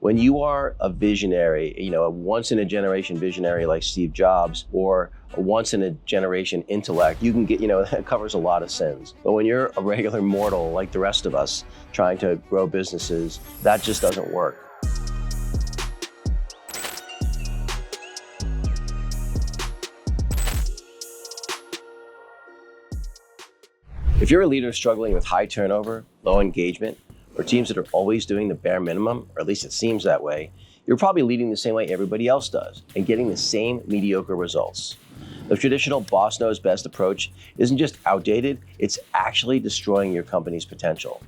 When you are a visionary, a once in a generation visionary like Steve Jobs, or a once in a generation intellect, you can get, that covers a lot of sins. But when you're a regular mortal like the rest of us trying to grow businesses, that just doesn't work. If you're a leader struggling with high turnover, low engagement, or teams that are always doing the bare minimum, or at least it seems that way, you're probably leading the same way everybody else does and getting the same mediocre results. The traditional boss knows best approach isn't just outdated, it's actually destroying your company's potential.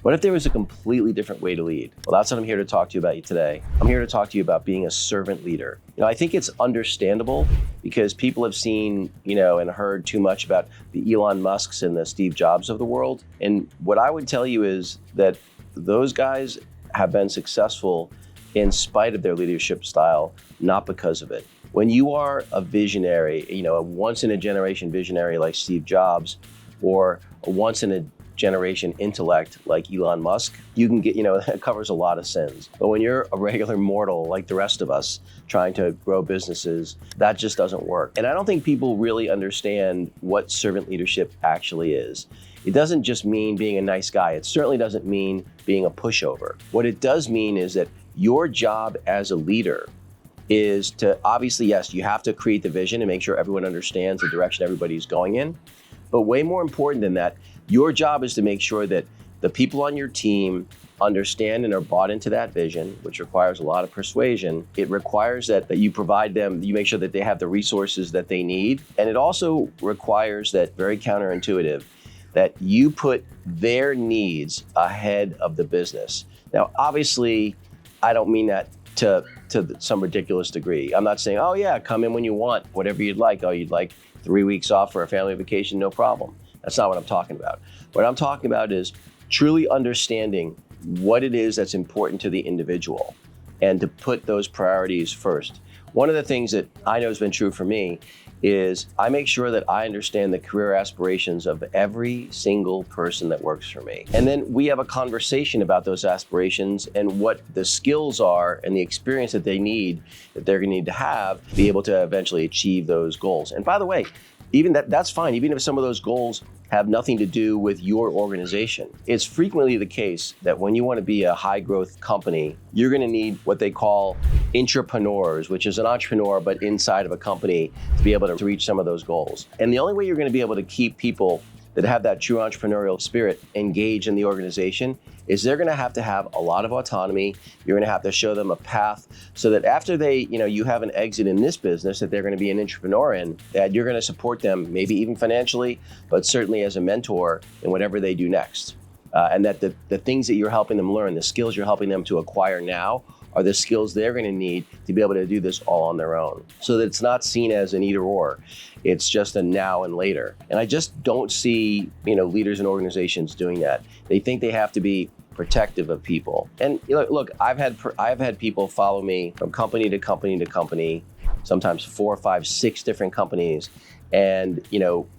What if there was a completely different way to lead? Well, that's what I'm here to talk to you about today. I'm here to talk to you about being a servant leader. I think it's understandable because people have seen, and heard too much about the Elon Musks and the Steve Jobs of the world. And what I would tell you is that those guys have been successful in spite of their leadership style, not because of it. When you are a visionary, a once in a generation visionary like Steve Jobs, or a once in a generation intellect like Elon Musk, you can get, that covers a lot of sins. But when you're a regular mortal like the rest of us trying to grow businesses, that just doesn't work. And I don't think people really understand what servant leadership actually is. It doesn't just mean being a nice guy. It certainly doesn't mean being a pushover. What it does mean is that your job as a leader is to, obviously, yes, you have to create the vision and make sure everyone understands the direction everybody's going in. But way more important than that, your job is to make sure that the people on your team understand and are bought into that vision, which requires a lot of persuasion. It requires that you provide them, you make sure that they have the resources that they need. And it also requires that, very counterintuitive, that you put their needs ahead of the business. Now, obviously, I don't mean that to some ridiculous degree. I'm not saying, oh yeah, come in when you want, whatever you'd like. Oh, you'd like 3 weeks off for a family vacation, no problem. That's not what I'm talking about. What I'm talking about is truly understanding what it is that's important to the individual and to put those priorities first. One of the things that I know has been true for me is I make sure that I understand the career aspirations of every single person that works for me. And then we have a conversation about those aspirations and what the skills are and the experience that they need, that they're gonna need to have to be able to eventually achieve those goals. And by the way, even that's fine, even if some of those goals have nothing to do with your organization. It's frequently the case that when you want to be a high growth company, you're going to need what they call intrapreneurs, which is an entrepreneur, but inside of a company to be able to reach some of those goals. And the only way you're going to be able to keep people that have that true entrepreneurial spirit engaged in the organization is they're going to have a lot of autonomy. You're going to have to show them a path so that after they, you have an exit in this business that they're going to be an entrepreneur in, that you're going to support them, maybe even financially, but certainly as a mentor in whatever they do next. And that the things that you're helping them learn, the skills you're helping them to acquire now are the skills they're going to need to be able to do this all on their own. So that it's not seen as an either or, it's just a now and later. And I just don't see, leaders and organizations doing that. They think they have to be protective of people. And look, I've had people follow me from company to company to company, sometimes 4, 5, 6 different companies. And,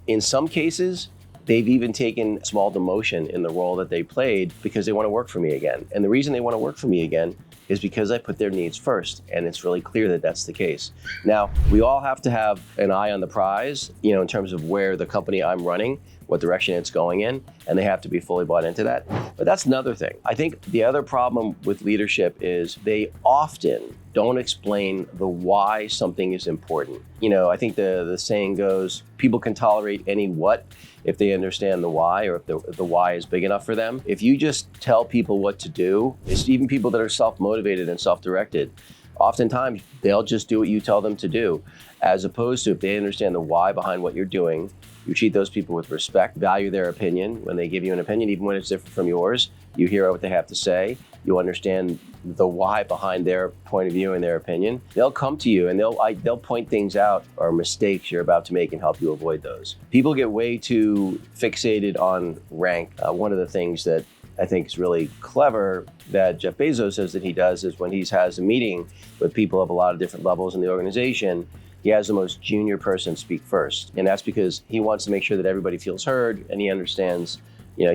in some cases, they've even taken small demotion in the role that they played because they want to work for me again. And the reason they want to work for me again is because I put their needs first. And it's really clear that that's the case. Now, we all have to have an eye on the prize, in terms of where the company I'm running, what direction it's going in, and they have to be fully bought into that. But that's another thing. I think the other problem with leadership is they often don't explain the why something is important. I think the saying goes, people can tolerate any what if they understand the why, or if the why is big enough for them. If you just tell people what to do, it's even people that are self-motivated and self-directed, oftentimes they'll just do what you tell them to do, as opposed to if they understand the why behind what you're doing. You treat those people with respect, value their opinion. When they give you an opinion, even when it's different from yours, you hear what they have to say. You understand the why behind their point of view and their opinion. They'll come to you and they'll point things out or mistakes you're about to make and help you avoid those. People get way too fixated on rank. One of the things that I think is really clever that Jeff Bezos says that he does is when he has a meeting with people of a lot of different levels in the organization, he has the most junior person speak first. And that's because he wants to make sure that everybody feels heard and he understands,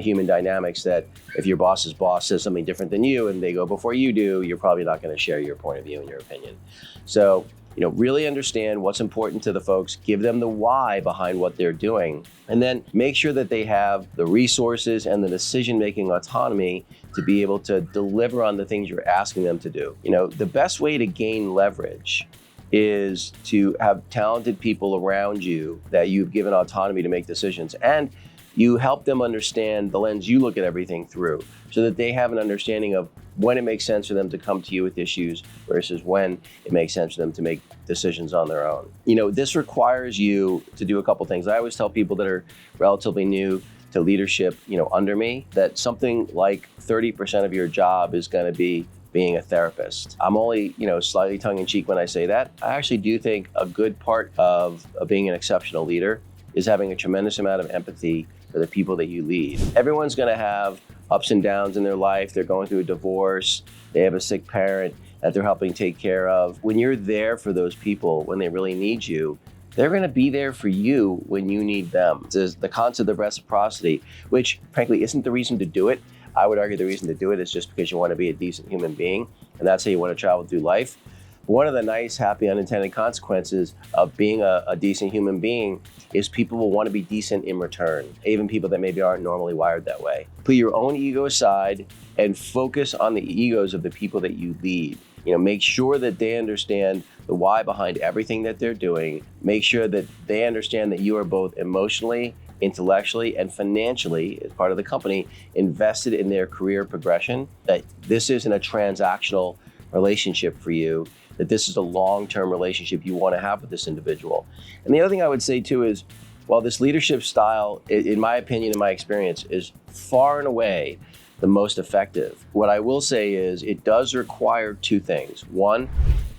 human dynamics that if your boss's boss says something different than you and they go before you do, you're probably not going to share your point of view and your opinion. So, really understand what's important to the folks, give them the why behind what they're doing, and then make sure that they have the resources and the decision-making autonomy to be able to deliver on the things you're asking them to do. The best way to gain leverage is to have talented people around you that you've given autonomy to make decisions, and you help them understand the lens you look at everything through, so that they have an understanding of when it makes sense for them to come to you with issues versus when it makes sense for them to make decisions on their own. This requires you to do a couple things. I always tell people that are relatively new to leadership, under me, that something like 30% of your job is going to be being a therapist. I'm only, slightly tongue-in-cheek when I say that. I actually do think a good part of being an exceptional leader is having a tremendous amount of empathy for the people that you lead. Everyone's going to have ups and downs in their life. They're going through a divorce. They have a sick parent that they're helping take care of. When you're there for those people, when they really need you, they're going to be there for you when you need them. There's the concept of reciprocity, which frankly isn't the reason to do it. I would argue the reason to do it is just because you want to be a decent human being, and that's how you want to travel through life. One of the nice, happy, unintended consequences of being a decent human being is people will want to be decent in return, even people that maybe aren't normally wired that way. Put your own ego aside and focus on the egos of the people that you lead. Make sure that they understand the why behind everything that they're doing. Make sure that they understand that you are both emotionally, intellectually, and financially, as part of the company, invested in their career progression, that this isn't a transactional relationship for you, that this is a long-term relationship you want to have with this individual. And the other thing I would say too is, while this leadership style, in my opinion, in my experience, is far and away the most effective, what I will say is it does require two things. One,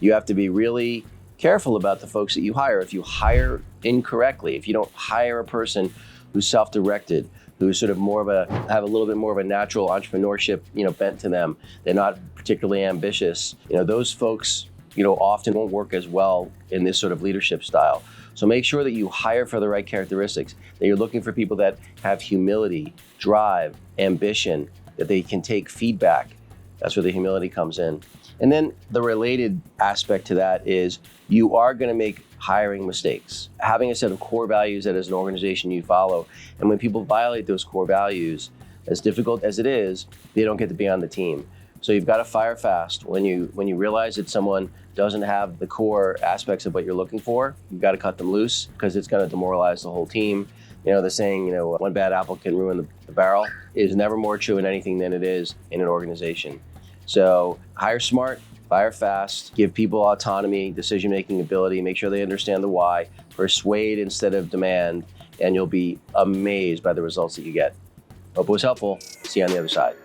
you have to be really careful about the folks that you hire. If you hire incorrectly, if you don't hire a person who's self-directed, who's sort of have a little bit more of a natural entrepreneurship, bent to them, they're not particularly ambitious, those folks, often won't work as well in this sort of leadership style. So make sure that you hire for the right characteristics, that you're looking for people that have humility, drive, ambition, that they can take feedback. That's where the humility comes in. And then the related aspect to that is you are going to make hiring mistakes. Having a set of core values that as an organization you follow, and when people violate those core values, as difficult as it is, they don't get to be on the team. So you've got to fire fast. When you realize that someone doesn't have the core aspects of what you're looking for, you've got to cut them loose, because it's going to demoralize the whole team. The saying, one bad apple can ruin the barrel, is never more true in anything than it is in an organization. So hire smart, fire fast, give people autonomy, decision-making ability, make sure they understand the why, persuade instead of demand, and you'll be amazed by the results that you get. Hope it was helpful. See you on the other side.